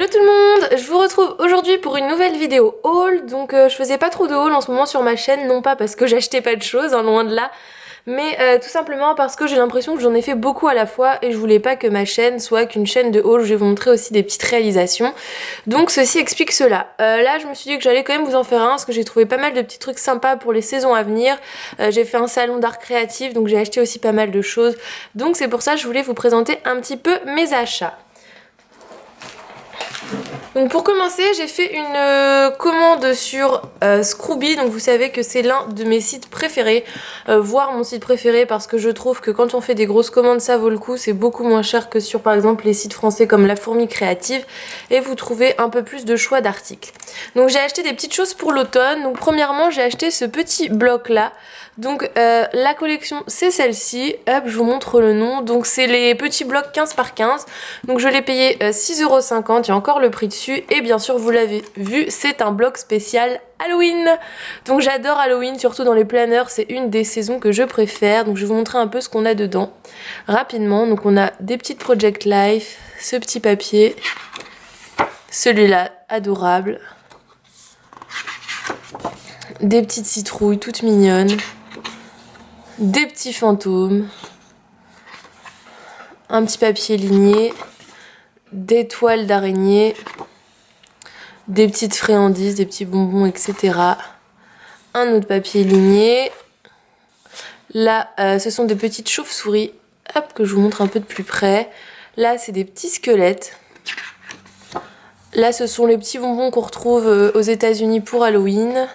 Hello tout le monde, je vous retrouve aujourd'hui pour une nouvelle vidéo haul. Donc je faisais pas trop de haul en ce moment sur ma chaîne, non pas parce que j'achetais pas de choses, hein, loin de là, mais tout simplement parce que j'ai l'impression que j'en ai fait beaucoup à la fois et je voulais pas que ma chaîne soit qu'une chaîne de haul. Je vais vous montrer aussi des petites réalisations, donc ceci explique cela. Là je me suis dit que j'allais quand même vous en faire un parce que j'ai trouvé pas mal de petits trucs sympas pour les saisons à venir. J'ai fait un salon d'art créatif, donc j'ai acheté aussi pas mal de choses, donc c'est pour ça que je voulais vous présenter un petit peu mes achats. Donc pour commencer, j'ai fait une commande sur Scrooby, donc vous savez que c'est l'un de mes sites préférés, voire mon site préféré, parce que je trouve que quand on fait des grosses commandes ça vaut le coup, c'est beaucoup moins cher que sur par exemple les sites français comme La Fourmi Créative, et vous trouvez un peu plus de choix d'articles. Donc j'ai acheté des petites choses pour l'automne. Donc premièrement j'ai acheté ce petit bloc là. Donc la collection c'est celle-ci, hop je vous montre le nom, donc c'est les petits blocs 15 par 15, donc je l'ai payé 6,50 €, il y a encore le prix dessus, et bien sûr vous l'avez vu c'est un bloc spécial Halloween. Donc j'adore Halloween, surtout dans les planeurs, c'est une des saisons que je préfère, donc je vais vous montrer un peu ce qu'on a dedans rapidement. Donc on a des petites Project Life, ce petit papier, celui-là adorable, des petites citrouilles toutes mignonnes, des petits fantômes, un petit papier ligné, des toiles d'araignée, des petites friandises, des petits bonbons, etc. Un autre papier ligné. Là, ce sont des petites chauves-souris, hop, que je vous montre un peu de plus près. Là, c'est des petits squelettes. Là, ce sont les petits bonbons qu'on retrouve aux États-Unis pour Halloween.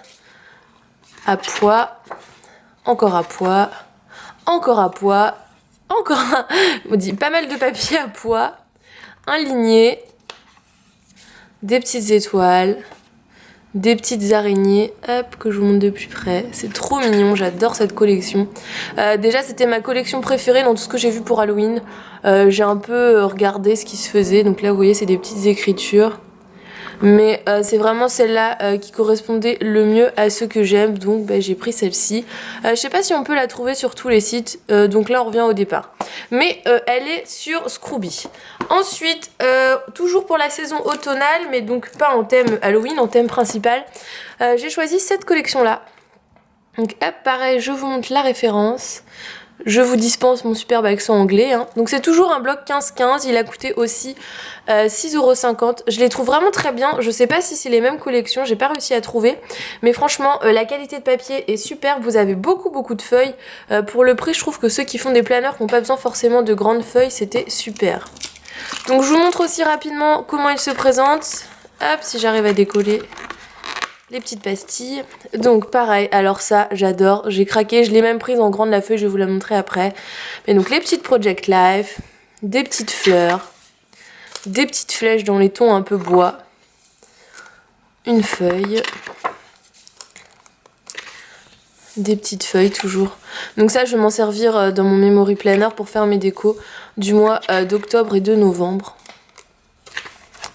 À pois. Encore à pois, encore à pois, encore un... On dit pas mal de papier à pois, un ligné, des petites étoiles, des petites araignées, hop, que je vous montre de plus près. C'est trop mignon, j'adore cette collection. Déjà, c'était ma collection préférée dans tout ce que j'ai vu pour Halloween. J'ai un peu regardé ce qui se faisait, donc là, vous voyez, c'est des petites écritures. Mais c'est vraiment celle-là qui correspondait le mieux à ce que j'aime, donc j'ai pris celle-ci. Je sais pas si on peut la trouver sur tous les sites, donc là on revient au départ. Mais elle est sur Scrooby. Ensuite, toujours pour la saison automnale, mais donc pas en thème Halloween, en thème principal, j'ai choisi cette collection-là. Donc hop, pareil, je vous montre la référence. Je vous dispense mon superbe accent anglais, hein. Donc c'est toujours un bloc 15-15, il a coûté aussi 6,50 €. Je les trouve vraiment très bien, je sais pas si c'est les mêmes collections, j'ai pas réussi à trouver. Mais franchement, la qualité de papier est superbe, vous avez beaucoup de feuilles. Pour le prix, je trouve que ceux qui font des planeurs qui n'ont pas besoin forcément de grandes feuilles, c'était super. Donc je vous montre aussi rapidement comment ils se présentent. Hop, si j'arrive à décoller. Les petites pastilles, donc pareil, alors ça j'adore, j'ai craqué, je l'ai même prise en grande la feuille, je vais vous la montrer après. Mais donc les petites Project Life, des petites fleurs, des petites flèches dans les tons un peu bois, une feuille, des petites feuilles toujours. Donc ça je vais m'en servir dans mon memory planner pour faire mes décos du mois d'octobre et de novembre.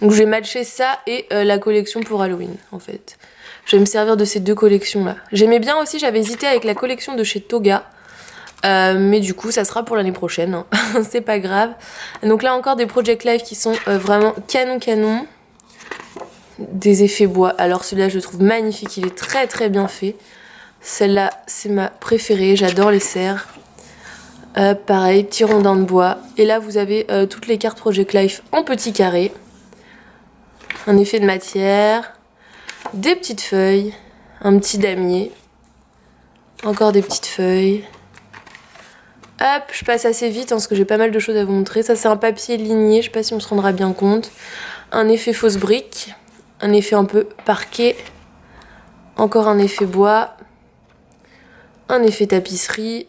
Donc je vais matcher ça et la collection pour Halloween en fait. Je vais me servir de ces deux collections là. J'aimais bien aussi, j'avais hésité avec la collection de chez Toga. Mais du coup ça sera pour l'année prochaine, hein. C'est pas grave. Donc là encore des Project Life qui sont vraiment canon. Des effets bois. Alors celui-là je le trouve magnifique, il est très bien fait. Celle-là c'est ma préférée, j'adore les serres. Pareil, petit rondin de bois. Et là vous avez toutes les cartes Project Life en petits carrés. Un effet de matière, des petites feuilles, un petit damier, encore des petites feuilles. Hop, je passe assez vite parce que j'ai pas mal de choses à vous montrer. Ça c'est un papier ligné, je sais pas si on se rendra bien compte. Un effet fausse brique, un effet un peu parquet, encore un effet bois, un effet tapisserie,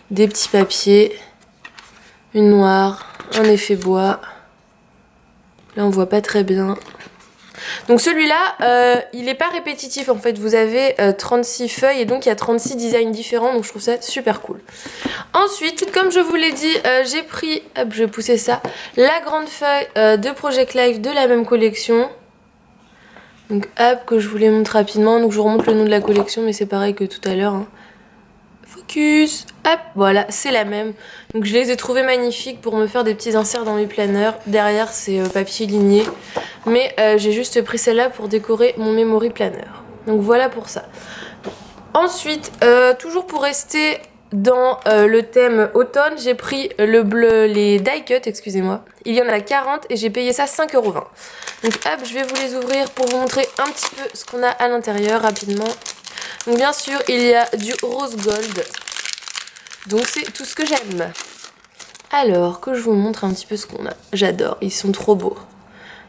des petits papiers, une noire, un effet bois. Là on voit pas très bien. Donc celui-là, il n'est pas répétitif en fait. Vous avez 36 feuilles et donc il y a 36 designs différents. Donc je trouve ça super cool. Ensuite, comme je vous l'ai dit, j'ai pris, hop, je vais pousser ça, la grande feuille de Project Life de la même collection. Donc hop, que je vous les montre rapidement. Donc je vous remonte le nom de la collection, mais c'est pareil que tout à l'heure, hein. Faut ficus. Hop, voilà, c'est la même. Donc je les ai trouvés magnifiques pour me faire des petits inserts dans mes planeurs. Derrière, c'est papier ligné. Mais j'ai juste pris celle-là pour décorer mon memory planner. Donc voilà pour ça. Ensuite, toujours pour rester dans le thème automne, j'ai pris le bleu, les die cut, excusez-moi. Il y en a 40 et j'ai payé ça 5,20 €. Donc hop, je vais vous les ouvrir pour vous montrer un petit peu ce qu'on a à l'intérieur rapidement. Donc bien sûr, il y a du rose gold. Donc c'est tout ce que j'aime. Alors, que je vous montre un petit peu ce qu'on a. J'adore, ils sont trop beaux.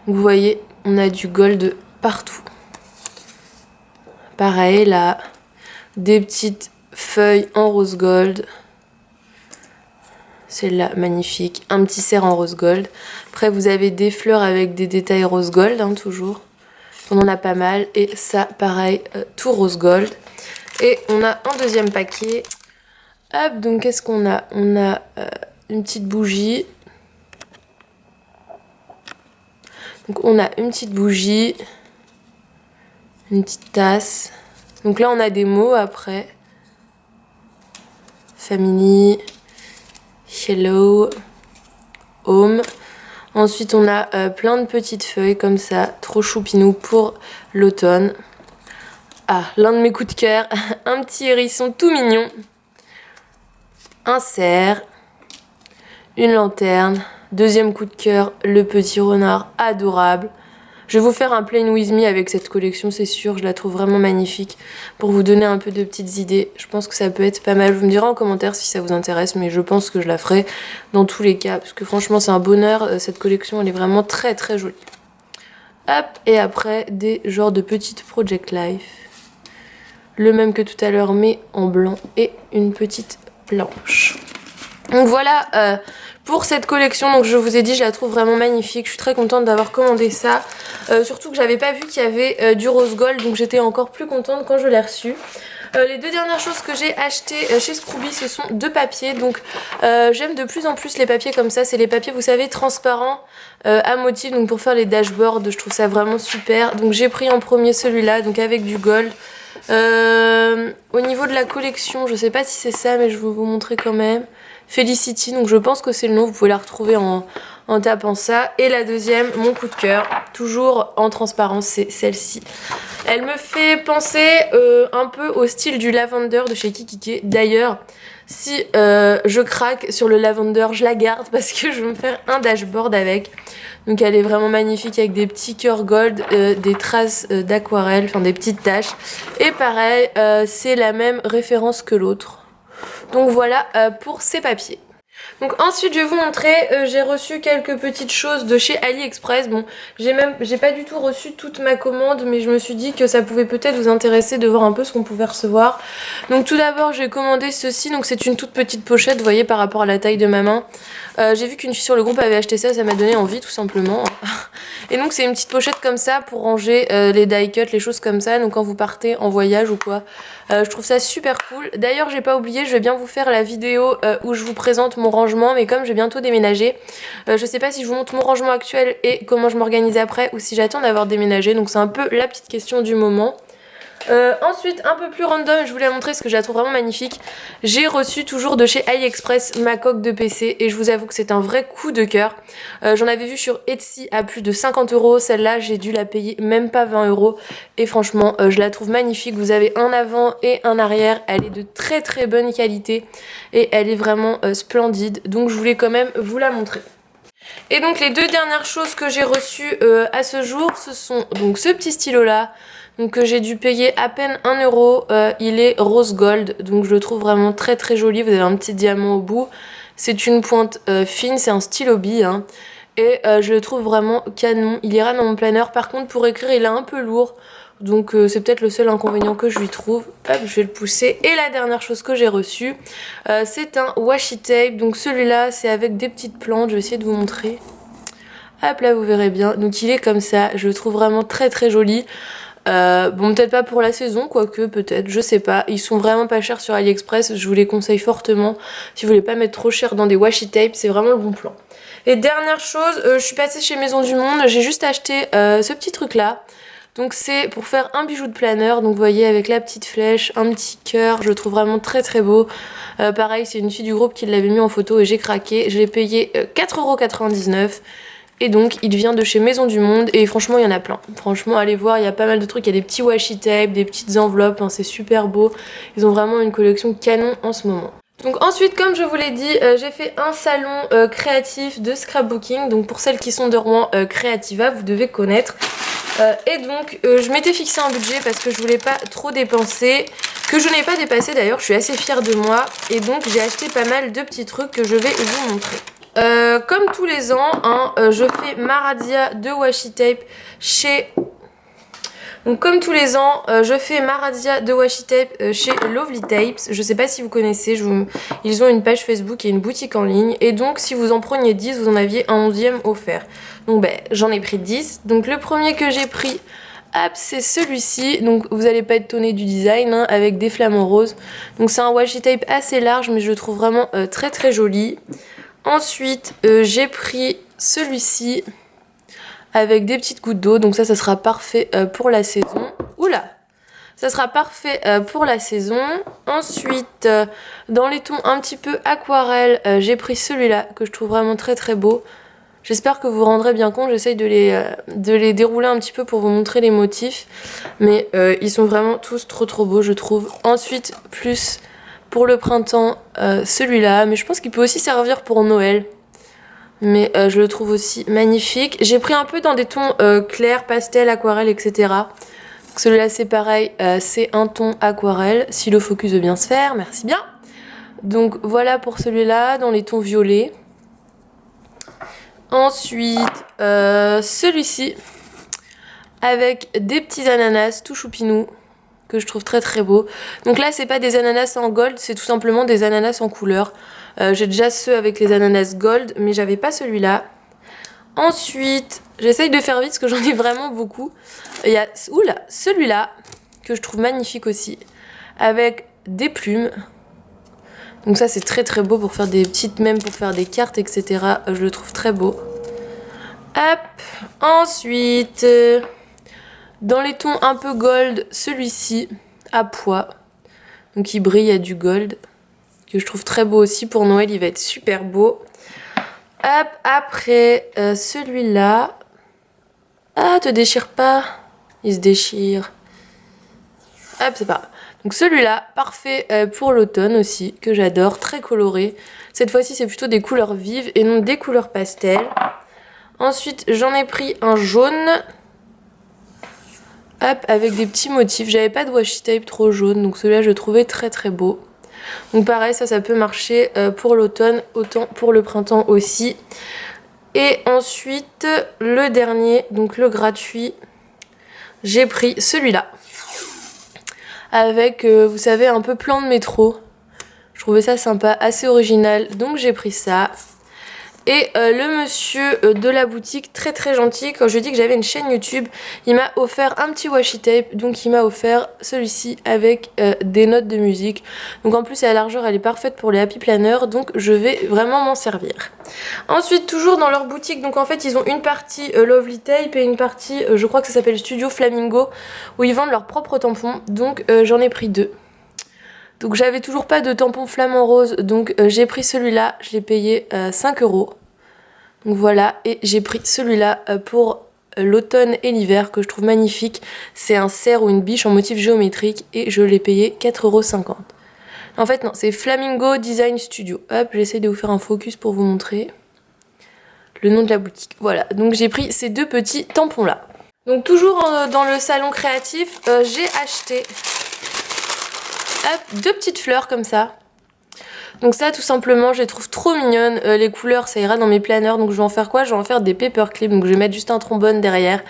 Donc vous voyez, on a du gold partout. Pareil là, des petites feuilles en rose gold. Celle-là, magnifique. Un petit cerf en rose gold. Après, vous avez des fleurs avec des détails rose gold, hein, toujours. On en a pas mal. Et ça, pareil, tout rose gold. Et on a un deuxième paquet. Hop, donc qu'est-ce qu'on a? On a une petite bougie. Donc on a une petite bougie. Une petite tasse. Donc là, on a des mots après. Family. Hello, home. Ensuite, on a plein de petites feuilles comme ça, trop choupinou pour l'automne. Ah, l'un de mes coups de cœur, un petit hérisson tout mignon. Un cerf, une lanterne. Deuxième coup de cœur, le petit renard adorable. Je vais vous faire un plain with me avec cette collection, c'est sûr, je la trouve vraiment magnifique. Pour vous donner un peu de petites idées, je pense que ça peut être pas mal. Vous me direz en commentaire si ça vous intéresse, mais je pense que je la ferai dans tous les cas. Parce que franchement, c'est un bonheur, cette collection, elle est vraiment très très jolie. Hop, et après, des genres de petites Project Life. Le même que tout à l'heure, mais en blanc, et une petite blanche. Donc voilà pour cette collection, donc je vous ai dit, je la trouve vraiment magnifique. Je suis très contente d'avoir commandé ça. Surtout que j'avais pas vu qu'il y avait du rose gold, donc j'étais encore plus contente quand je l'ai reçu. Les deux dernières choses que j'ai achetées chez Scrooby, ce sont deux papiers. Donc j'aime de plus en plus les papiers comme ça. C'est les papiers, vous savez, transparents à motif. Donc pour faire les dashboards, je trouve ça vraiment super. Donc j'ai pris en premier celui-là, donc avec du gold. Au niveau de la collection, je sais pas si c'est ça, mais je vais vous montrer quand même. Felicity, donc je pense que c'est le nom, vous pouvez la retrouver en tapant ça. Et la deuxième, mon coup de cœur, toujours en transparence, c'est celle-ci. Elle me fait penser un peu au style du lavender de chez Kikiki. D'ailleurs, si je craque sur le lavender, je la garde parce que je vais me faire un dashboard avec. Donc elle est vraiment magnifique avec des petits cœurs gold, des traces d'aquarelle, enfin des petites taches. Et pareil, c'est la même référence que l'autre. Donc voilà pour ces papiers. Donc ensuite je vais vous montrer, j'ai reçu quelques petites choses de chez AliExpress. Bon, j'ai pas du tout reçu toute ma commande, mais je me suis dit que ça pouvait peut-être vous intéresser de voir un peu ce qu'on pouvait recevoir. Donc tout d'abord j'ai commandé ceci, donc c'est une toute petite pochette, vous voyez, par rapport à la taille de ma main. J'ai vu qu'une fille sur le groupe avait acheté ça, ça m'a donné envie tout simplement. Et donc c'est une petite pochette comme ça pour ranger les die cut, les choses comme ça, donc quand vous partez en voyage ou quoi. Je trouve ça super cool. D'ailleurs j'ai pas oublié, je vais bien vous faire la vidéo où je vous présente mon rangement, mais comme je vais bientôt déménager, je sais pas si je vous montre mon rangement actuel et comment je m'organise après, ou si j'attends d'avoir déménagé, donc c'est un peu la petite question du moment. Ensuite, un peu plus random, je voulais montrer ce que je la trouve vraiment magnifique. J'ai reçu toujours de chez AliExpress ma coque de PC et je vous avoue que c'est un vrai coup de cœur. J'en avais vu sur Etsy à plus de 50 €. Celle-là, j'ai dû la payer même pas 20 € et franchement, je la trouve magnifique. Vous avez un avant et un arrière. Elle est de très très bonne qualité et elle est vraiment splendide. Donc je voulais quand même vous la montrer. Et donc les deux dernières choses que j'ai reçues à ce jour, ce sont donc ce petit stylo là, donc que j'ai dû payer à peine 1 €. Il est rose gold, donc je le trouve vraiment très très joli. Vous avez un petit diamant au bout. C'est une pointe fine, c'est un stylo bille, hein, et je le trouve vraiment canon. Il ira dans mon planeur. Par contre pour écrire il est un peu lourd. Donc c'est peut-être le seul inconvénient que je lui trouve. Hop, je vais le pousser. Et la dernière chose que j'ai reçue, c'est un washi tape. Donc celui-là, c'est avec des petites plantes. Je vais essayer de vous montrer. Hop là, vous verrez bien. Donc il est comme ça. Je le trouve vraiment très très joli. Bon, peut-être pas pour la saison, quoique peut-être, je sais pas. Ils sont vraiment pas chers sur AliExpress. Je vous les conseille fortement. Si vous voulez pas mettre trop cher dans des washi tape, c'est vraiment le bon plan. Et dernière chose, je suis passée chez Maison du Monde. J'ai juste acheté ce petit truc là. Donc c'est pour faire un bijou de planeur, donc vous voyez avec la petite flèche, un petit cœur, je le trouve vraiment très très beau. Pareil, c'est une fille du groupe qui l'avait mis en photo et j'ai craqué. Je l'ai payé 4,99 €. Et donc il vient de chez Maison du Monde et franchement il y en a plein. Franchement allez voir, il y a pas mal de trucs, il y a des petits washi tape, des petites enveloppes, hein, c'est super beau. Ils ont vraiment une collection canon en ce moment. Donc ensuite, comme je vous l'ai dit, j'ai fait un salon créatif de scrapbooking. Donc pour celles qui sont de Rouen, Creativa, vous devez connaître. Et donc je m'étais fixé un budget parce que je voulais pas trop dépenser, que je n'ai pas dépassé d'ailleurs, je suis assez fière de moi. Et donc j'ai acheté pas mal de petits trucs que je vais vous montrer. Comme tous les ans, hein, je fais ma razzia de washi tape chez... Donc comme tous les ans, je fais ma razzia de washi tape chez Lovely Tapes. Je sais pas si vous connaissez, ils ont une page Facebook et une boutique en ligne. Et donc si vous en preniez 10, vous en aviez un 11e offert. Donc ben, j'en ai pris 10. Donc le premier que j'ai pris, hop, c'est celui-ci. Donc vous allez pas être étonné du design, hein, avec des flamants roses. Donc c'est un washi tape assez large, mais je le trouve vraiment très très joli. Ensuite, j'ai pris celui-ci avec des petites gouttes d'eau. Donc ça sera parfait pour la saison. Oula! Ça sera parfait pour la saison. Ensuite, dans les tons un petit peu aquarelle, j'ai pris celui-là que je trouve vraiment très très beau. J'espère que vous vous rendrez bien compte. J'essaye de les dérouler un petit peu pour vous montrer les motifs. Mais ils sont vraiment tous trop trop beaux, je trouve. Ensuite, plus... pour le printemps, celui-là, mais je pense qu'il peut aussi servir pour Noël. Mais je le trouve aussi magnifique. J'ai pris un peu dans des tons clairs, pastel, aquarelle, etc. Celui-là c'est pareil, c'est un ton aquarelle, si le focus veut bien se faire, merci bien. Donc voilà pour celui-là, dans les tons violets. Ensuite, celui-ci, avec des petits ananas tout choupinou, que je trouve très très beau. Donc là c'est pas des ananas en gold, c'est tout simplement des ananas en couleur. J'ai déjà ceux avec les ananas gold, mais j'avais pas celui-là. Ensuite, j'essaye de faire vite parce que j'en ai vraiment beaucoup. Il y a celui-là, que je trouve magnifique aussi, avec des plumes. Donc ça c'est très très beau pour faire des petites, même pour faire des cartes, etc. Je le trouve très beau. Hop, ensuite... dans les tons un peu gold, celui-ci, à pois. Donc il brille à du gold, que je trouve très beau aussi. Pour Noël, il va être super beau. Hop, après, celui-là. Ah, te déchire pas. Il se déchire. Hop, c'est pas grave. Donc celui-là, parfait pour l'automne aussi, que j'adore, très coloré. Cette fois-ci, c'est plutôt des couleurs vives et non des couleurs pastel. Ensuite, j'en ai pris un jaune. Hop, avec des petits motifs. J'avais pas de washi tape trop jaune, donc celui-là je le trouvais très très beau. Donc pareil, ça peut marcher pour l'automne, autant pour le printemps aussi. Et ensuite, le dernier, donc le gratuit, j'ai pris celui-là. Avec, vous savez, un peu plan de métro. Je trouvais ça sympa, assez original, donc j'ai pris ça. Et le monsieur de la boutique, très très gentil, quand je lui ai dit que j'avais une chaîne YouTube, il m'a offert un petit washi tape. Donc il m'a offert celui-ci avec des notes de musique. Donc en plus la largeur elle est parfaite pour les happy planners, donc je vais vraiment m'en servir. Ensuite toujours dans leur boutique, donc en fait ils ont une partie Lovely Tape et une partie, je crois que ça s'appelle Studio Flamingo, où ils vendent leurs propres tampons. Donc j'en ai pris 2. Donc j'avais toujours pas de tampon flamant rose, donc j'ai pris celui-là, je l'ai payé 5 €. Donc voilà, et j'ai pris celui-là pour l'automne et l'hiver, que je trouve magnifique. C'est un cerf ou une biche en motif géométrique et je l'ai payé 4,50 €. En fait non, c'est Flamingo Design Studio. Hop, j'essaie de vous faire un focus pour vous montrer le nom de la boutique. Voilà, donc j'ai pris ces 2 petits tampons-là. Donc toujours dans le salon créatif, j'ai acheté... Hop, 2 petites fleurs comme ça. Donc ça tout simplement je les trouve trop mignonnes. Les couleurs ça ira dans mes planners. Donc je vais en faire quoi? Je vais en faire des paperclips. Donc je vais mettre juste un trombone derrière.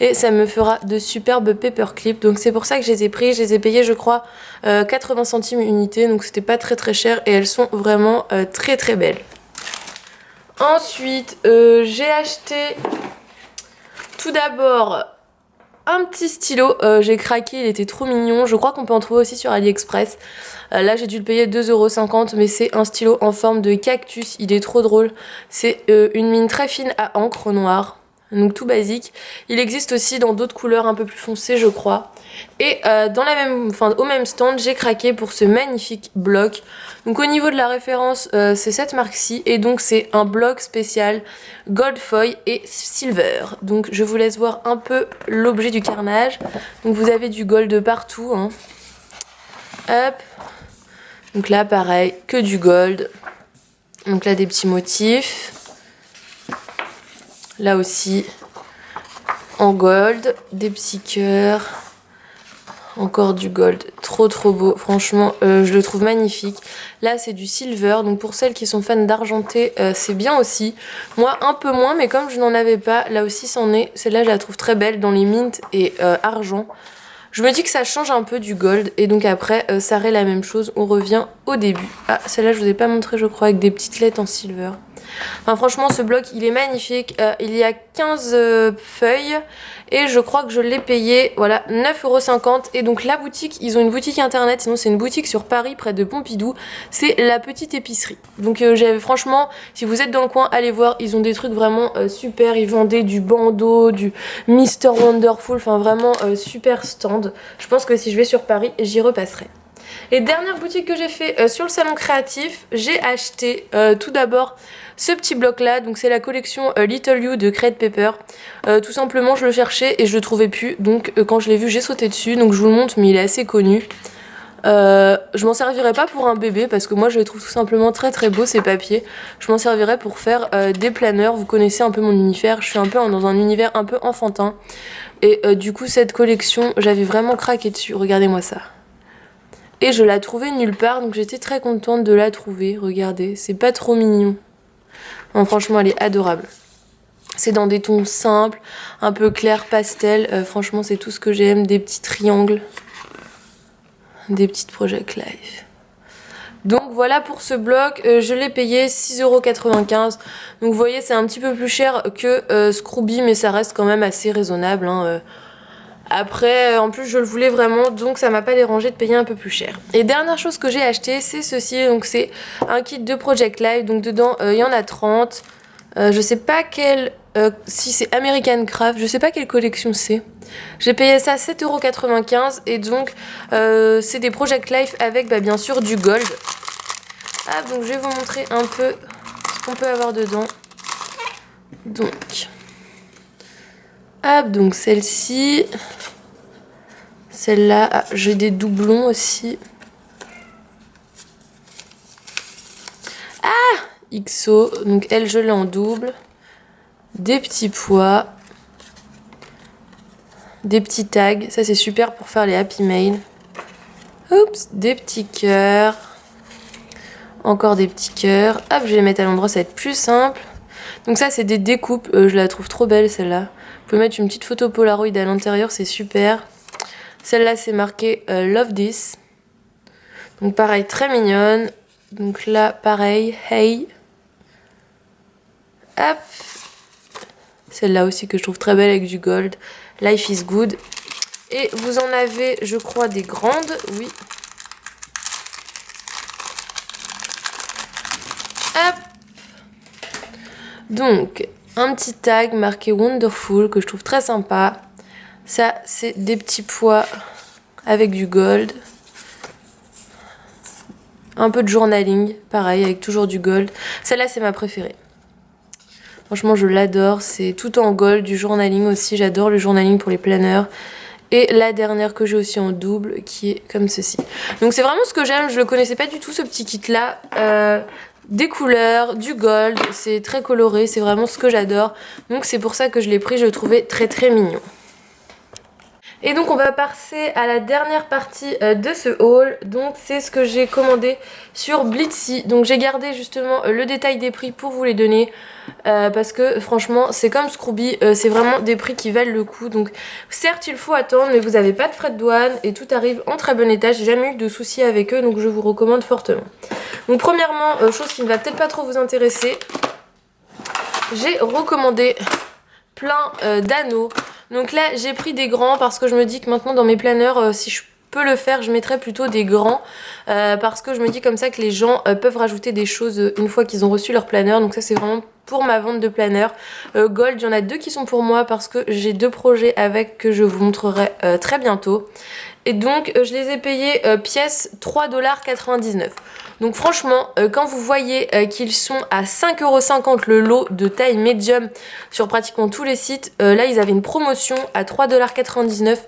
Et ça me fera de superbes paperclips. Donc c'est pour ça que je les ai pris. Je les ai payés je crois 80 centimes unité. Donc c'était pas très très cher. Et elles sont vraiment très très belles. Ensuite j'ai acheté tout d'abord... un petit stylo, j'ai craqué, il était trop mignon. Je crois qu'on peut en trouver aussi sur AliExpress. Là j'ai dû le payer 2,50 €, mais c'est un stylo en forme de cactus, il est trop drôle. C'est une mine très fine à encre noire. Donc tout basique. Il existe aussi dans d'autres couleurs un peu plus foncées je crois. Et au même stand j'ai craqué pour ce magnifique bloc. Donc au niveau de la référence c'est cette marque-ci. Et donc c'est un bloc spécial Gold Foil et Silver. Donc je vous laisse voir un peu l'objet du carnage. Donc vous avez du gold partout. Hein. Hop. Donc là pareil, que du gold. Donc là des petits motifs. Là aussi en gold, des petits cœurs, encore du gold, trop beau, franchement je le trouve magnifique. Là c'est du silver, donc pour celles qui sont fans d'argenté c'est bien aussi. Moi un peu moins, mais comme je n'en avais pas, là aussi c'en est. Celle-là je la trouve très belle dans les mint et argent. Je me dis que ça change un peu du gold et donc après ça reste la même chose, on revient au début. Ah celle-là je vous ai pas montré je crois, avec des petites lettres en silver. Enfin franchement ce bloc il est magnifique, il y a 15 feuilles et je crois que je l'ai payé voilà 9,50 € et donc la boutique, ils ont une boutique internet, sinon c'est une boutique sur Paris près de Pompidou, c'est la petite épicerie. Donc franchement si vous êtes dans le coin allez voir, ils ont des trucs vraiment super, ils vendaient du bandeau, du Mr Wonderful, enfin vraiment super stand. Je pense que si je vais sur Paris j'y repasserai. Et dernière boutique que j'ai fait sur le salon créatif, j'ai acheté tout d'abord ce petit bloc là, donc c'est la collection Little You de Crate Paper. Tout simplement je le cherchais et je le trouvais plus, donc quand je l'ai vu j'ai sauté dessus, donc je vous le montre mais il est assez connu. Je m'en servirai pas pour un bébé parce que moi je les trouve tout simplement très beaux ces papiers. Je m'en servirai pour faire des planeurs, vous connaissez un peu mon univers, je suis un peu dans un univers un peu enfantin. Et du coup cette collection j'avais vraiment craqué dessus, regardez-moi ça. Et je la trouvais nulle part, donc j'étais très contente de la trouver. Regardez, c'est pas trop mignon. Non, franchement, elle est adorable. C'est dans des tons simples, un peu clair pastel. Franchement, c'est tout ce que j'aime. Des petits triangles. Des petites Project Life. Donc voilà pour ce bloc. Je l'ai payé 6,95 €. Donc vous voyez, c'est un petit peu plus cher que Scrooby, mais ça reste quand même assez raisonnable. Hein. Après, en plus je le voulais vraiment, donc ça m'a pas dérangé de payer un peu plus cher. Et dernière chose que j'ai acheté, c'est ceci, donc c'est un kit de Project Life, donc dedans il y en a 30. Je sais pas quel, si c'est American Craft, je sais pas quelle collection c'est. J'ai payé ça 7,95 € et donc c'est des Project Life avec bien sûr du gold. Ah, donc je vais vous montrer un peu ce qu'on peut avoir dedans. Donc... Hop, donc celle-ci. Celle-là, ah, j'ai des doublons aussi. Ah, XO, donc elle je l'ai en double. Des petits pois. Des petits tags, ça c'est super pour faire les Happy Mail. Oups, des petits cœurs. Encore des petits cœurs. Hop, je vais les mettre à l'endroit, ça va être plus simple. Donc ça c'est des découpes, je la trouve trop belle celle-là. Vous pouvez mettre une petite photo Polaroid à l'intérieur, c'est super. Celle-là c'est marqué Love This. Donc pareil, très mignonne. Donc là pareil, Hey. Hop. Celle-là aussi que je trouve très belle avec du gold. Life is good. Et vous en avez, je crois, des grandes, oui. Hop. Donc, un petit tag marqué Wonderful que je trouve très sympa. Ça, c'est des petits pois avec du gold. Un peu de journaling, pareil, avec toujours du gold. Celle-là, c'est ma préférée. Franchement, je l'adore. C'est tout en gold, du journaling aussi. J'adore le journaling pour les planeurs. Et la dernière que j'ai aussi en double, qui est comme ceci. Donc, c'est vraiment ce que j'aime. Je ne le connaissais pas du tout, ce petit kit-là. Des couleurs, du gold. C'est très coloré. C'est vraiment ce que j'adore. Donc, c'est pour ça que je l'ai pris. Je le trouvais très mignon. Et donc on va passer à la dernière partie de ce haul. Donc c'est ce que j'ai commandé sur Blitsy. Donc j'ai gardé justement le détail des prix pour vous les donner. Parce que franchement c'est comme Scrooby, c'est vraiment des prix qui valent le coup. Donc certes il faut attendre mais vous n'avez pas de frais de douane et tout arrive en très bon état. J'ai jamais eu de soucis avec eux donc je vous recommande fortement. Donc premièrement, chose qui ne va peut-être pas trop vous intéresser, j'ai recommandé plein d'anneaux. Donc là j'ai pris des grands parce que je me dis que maintenant dans mes planeurs si je peux le faire je mettrai plutôt des grands parce que je me dis comme ça que les gens peuvent rajouter des choses une fois qu'ils ont reçu leur planeur. Donc ça c'est vraiment pour ma vente de planner. Gold, il y en a 2 qui sont pour moi parce que j'ai 2 projets avec que je vous montrerai très bientôt. Et donc je les ai payés pièce 3,99 $. Donc franchement, quand vous voyez qu'ils sont à 5,50 € le lot de taille médium sur pratiquement tous les sites, là ils avaient une promotion à 3,99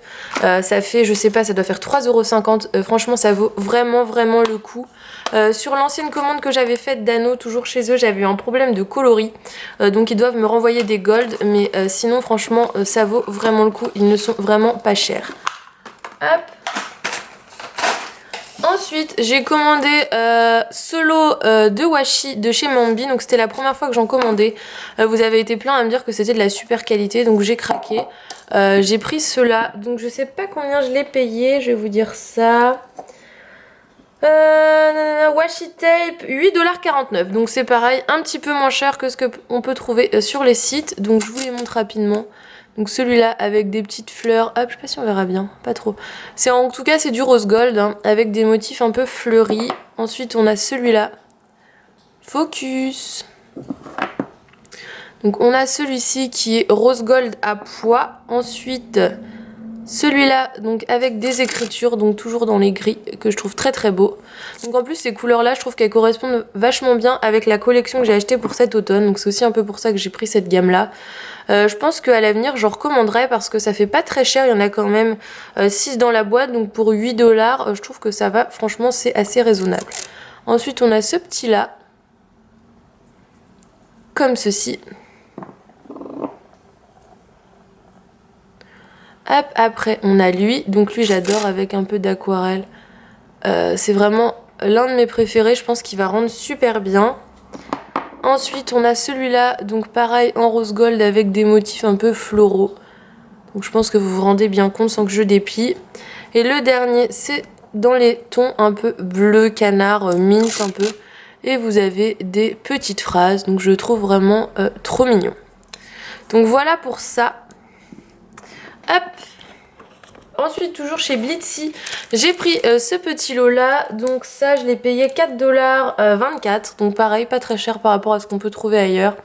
$. Ça fait, je sais pas, ça doit faire 3,50 €. Franchement, ça vaut vraiment le coup. Sur l'ancienne commande que j'avais faite d'anneaux, toujours chez eux, j'avais eu un problème de coloris. Donc ils doivent me renvoyer des gold. Mais sinon, franchement, ça vaut vraiment le coup. Ils ne sont vraiment pas chers. Hop. Ensuite, j'ai commandé ce lot de washi de chez Mambi. Donc c'était la première fois que j'en commandais. Vous avez été plein à me dire que c'était de la super qualité. Donc j'ai craqué. J'ai pris ceux-là. Donc je sais pas combien je l'ai payé. Je vais vous dire ça. Washi tape 8,49 $. Donc c'est pareil, un petit peu moins cher que ce qu'on peut trouver sur les sites. Donc je vous les montre rapidement. Donc celui-là avec des petites fleurs, hop, je sais pas si on verra bien, pas trop. C'est en tout cas c'est du rose gold hein, avec des motifs un peu fleuris. Ensuite on a celui-là, focus. Donc on a celui-ci qui est rose gold à pois. Ensuite celui-là donc avec des écritures, donc toujours dans les gris, que je trouve très beau. Donc en plus ces couleurs là je trouve qu'elles correspondent vachement bien avec la collection que j'ai achetée pour cet automne. Donc c'est aussi un peu pour ça que j'ai pris cette gamme là. Je pense qu'à l'avenir j'en recommanderais parce que ça fait pas très cher, il y en a quand même 6 dans la boîte. Donc pour 8 $, je trouve que ça va, franchement c'est assez raisonnable. Ensuite on a ce petit là, comme ceci. Hop, après on a lui, donc lui j'adore avec un peu d'aquarelle. C'est vraiment l'un de mes préférés, je pense qu'il va rendre super bien. Ensuite on a celui-là, donc pareil en rose gold avec des motifs un peu floraux. Donc je pense que vous vous rendez bien compte sans que je déplie. Et le dernier c'est dans les tons un peu bleu canard, mint un peu. Et vous avez des petites phrases, donc je le trouve vraiment trop mignon. Donc voilà pour ça. Hop. Ensuite toujours chez Blitzy, j'ai pris ce petit lot là, donc ça je l'ai payé 4,24 $, donc pareil pas très cher par rapport à ce qu'on peut trouver ailleurs.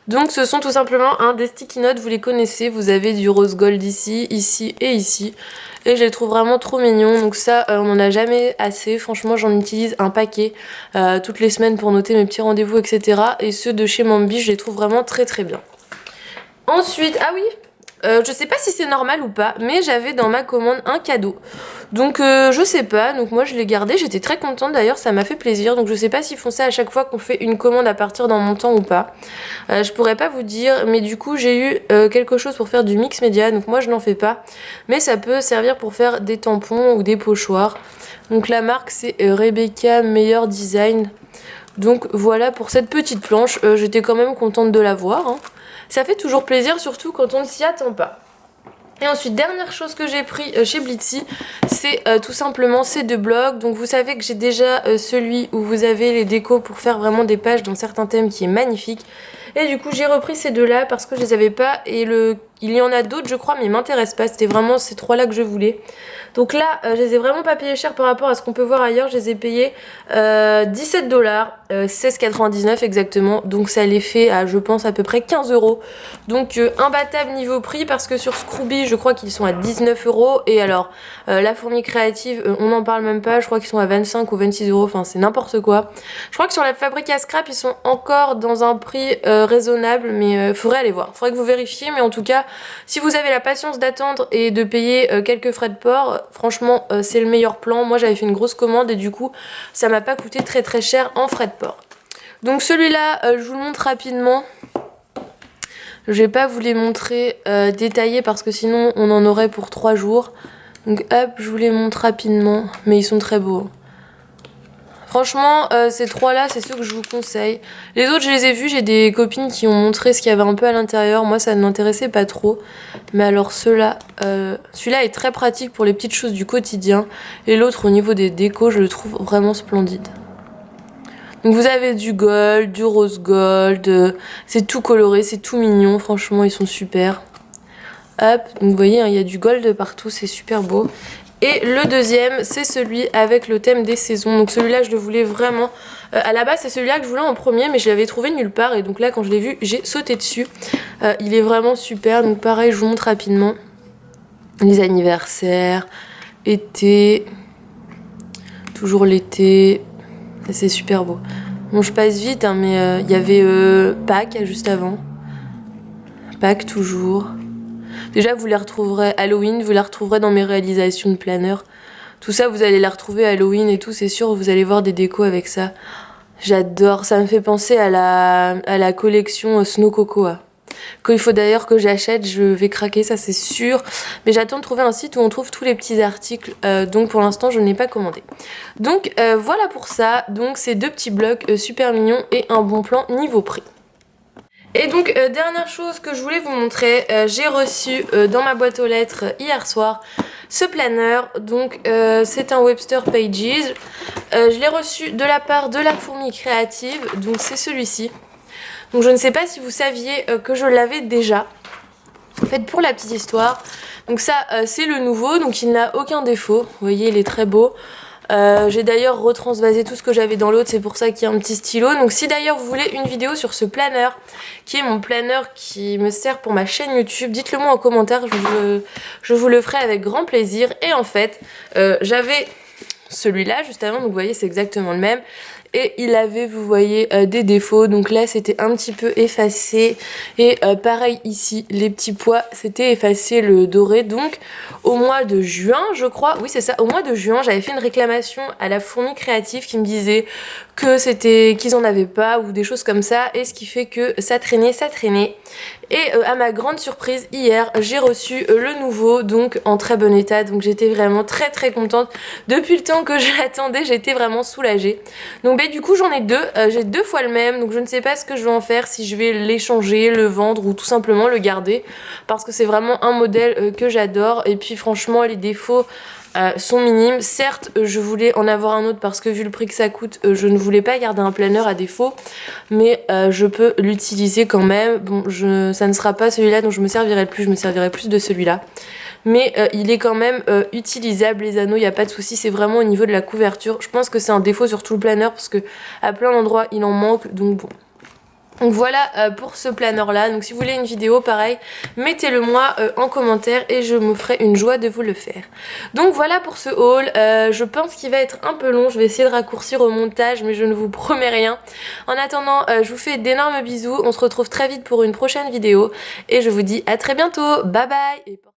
Donc ce sont tout simplement des sticky notes, vous les connaissez, vous avez du rose gold ici, ici et ici. Et je les trouve vraiment trop mignons, donc ça on n'en a jamais assez, franchement j'en utilise un paquet toutes les semaines pour noter mes petits rendez-vous etc. Et ceux de chez Mambi je les trouve vraiment très bien. Ensuite, ah oui, je sais pas si c'est normal ou pas, mais j'avais dans ma commande un cadeau. Donc je sais pas, donc moi je l'ai gardé, j'étais très contente d'ailleurs, ça m'a fait plaisir. Donc je sais pas s'ils font ça à chaque fois qu'on fait une commande à partir d'un montant ou pas. Je pourrais pas vous dire, mais du coup j'ai eu quelque chose pour faire du mix média, donc moi je n'en fais pas. Mais ça peut servir pour faire des tampons ou des pochoirs. Donc la marque c'est Rebecca Meilleur Design. Donc voilà pour cette petite planche, j'étais quand même contente de l'avoir. Hein. Ça fait toujours plaisir, surtout quand on ne s'y attend pas. Et ensuite, dernière chose que j'ai pris chez Blitzy, c'est tout simplement ces 2 blocs. Donc vous savez que j'ai déjà celui où vous avez les décos pour faire vraiment des pages dans certains thèmes qui est magnifique. Et du coup j'ai repris ces 2 là parce que je les avais pas et il y en a d'autres je crois mais ils m'intéressent pas. C'était vraiment ces 3 là que je voulais. Donc là je les ai vraiment pas payés cher par rapport à ce qu'on peut voir ailleurs. Je les ai payés 17 $, 16,99 € exactement. Donc ça les fait à je pense à peu près 15 €. Donc imbattable niveau prix parce que sur Scrooby je crois qu'ils sont à 19 €. Et alors la fourmi créative on n'en parle même pas. Je crois qu'ils sont à 25 ou 26 €. Enfin c'est n'importe quoi. Je crois que sur la fabrique à scrap ils sont encore dans un prix raisonnable, mais faudrait aller voir, faudrait que vous vérifiez. Mais en tout cas si vous avez la patience d'attendre et de payer quelques frais de port, franchement c'est le meilleur plan. Moi j'avais fait une grosse commande et du coup ça m'a pas coûté très cher en frais de port. Donc celui-là je vous le montre rapidement. Je vais pas vous les montrer détaillés parce que sinon on en aurait pour 3 jours. Donc hop, je vous les montre rapidement, mais ils sont très beaux. Franchement, ces 3 là, c'est ceux que je vous conseille. Les autres, je les ai vus, j'ai des copines qui ont montré ce qu'il y avait un peu à l'intérieur. Moi, ça ne m'intéressait pas trop. Mais alors ceux-là, celui-là est très pratique pour les petites choses du quotidien. Et l'autre, au niveau des décos, je le trouve vraiment splendide. Donc vous avez du gold, du rose gold, c'est tout coloré, c'est tout mignon. Franchement, ils sont super. Hop, donc vous voyez, hein, il y a du gold partout, c'est super beau. Et le deuxième, c'est celui avec le thème des saisons. Donc celui-là, je le voulais vraiment... à la base, c'est celui-là que je voulais en premier, mais je l'avais trouvé nulle part. Et donc là, quand je l'ai vu, j'ai sauté dessus. Il est vraiment super. Donc pareil, je vous montre rapidement. Les anniversaires, été... Toujours l'été. C'est super beau. Bon, je passe vite, hein, mais il y avait Pâques juste avant. Pâques toujours. Déjà, vous les retrouverez Halloween, vous les retrouverez dans mes réalisations de planeur. Tout ça, vous allez la retrouver Halloween et tout, c'est sûr, vous allez voir des décos avec ça. J'adore, ça me fait penser à la collection Snow Coco. Qu'il faut d'ailleurs que j'achète, je vais craquer, ça c'est sûr. Mais j'attends de trouver un site où on trouve tous les petits articles, donc pour l'instant je n'ai pas commandé. Donc voilà pour ça, donc ces deux petits blocs super mignons et un bon plan niveau prix. Et donc dernière chose que je voulais vous montrer, j'ai reçu dans ma boîte aux lettres hier soir ce planeur. Donc c'est un Webster Pages, je l'ai reçu de la part de la fourmi créative, donc c'est celui-ci. Donc je ne sais pas si vous saviez que je l'avais déjà. En fait, pour la petite histoire, donc ça c'est le nouveau, donc il n'a aucun défaut, vous voyez il est très beau. J'ai d'ailleurs retransvasé tout ce que j'avais dans l'autre, c'est pour ça qu'il y a un petit stylo. Donc si d'ailleurs vous voulez une vidéo sur ce planeur, qui est mon planeur qui me sert pour ma chaîne YouTube, dites-le moi en commentaire, je vous le ferai avec grand plaisir. Et en fait, j'avais celui-là juste avant, donc vous voyez c'est exactement le même. Et il avait, vous voyez, des défauts. Donc là, c'était un petit peu effacé. Et pareil ici, les petits pois, c'était effacé le doré. Donc au mois de juin, je crois, oui c'est ça, au mois de juin, j'avais fait une réclamation à la fourmi créative qui me disait que c'était qu'ils en avaient pas ou des choses comme ça. Et ce qui fait que ça traînait, ça traînait. Et à ma grande surprise, hier, j'ai reçu le nouveau, donc en très bon état. Donc j'étais vraiment très très contente. Depuis le temps que je l'attendais, j'étais vraiment soulagée. Donc du coup j'en ai deux, j'ai deux fois le même, donc je ne sais pas ce que je vais en faire, si je vais l'échanger, le vendre ou tout simplement le garder. Parce que c'est vraiment un modèle que j'adore. Et puis franchement les défauts... sont minimes. Certes, je voulais en avoir un autre parce que vu le prix que ça coûte, je ne voulais pas garder un planeur à défaut, mais je peux l'utiliser quand même. Bon, ça ne sera pas celui-là dont je me servirai le plus, je me servirai plus de celui-là. Mais il est quand même utilisable, les anneaux, il n'y a pas de souci, c'est vraiment au niveau de la couverture. Je pense que c'est un défaut sur tout le planeur parce que à plein d'endroits il en manque, donc bon. Donc voilà pour ce planeur là, donc si vous voulez une vidéo pareil, mettez-le moi en commentaire et je me ferai une joie de vous le faire. Donc voilà pour ce haul, je pense qu'il va être un peu long, je vais essayer de raccourcir au montage mais je ne vous promets rien. En attendant, je vous fais d'énormes bisous, on se retrouve très vite pour une prochaine vidéo et je vous dis à très bientôt, bye bye.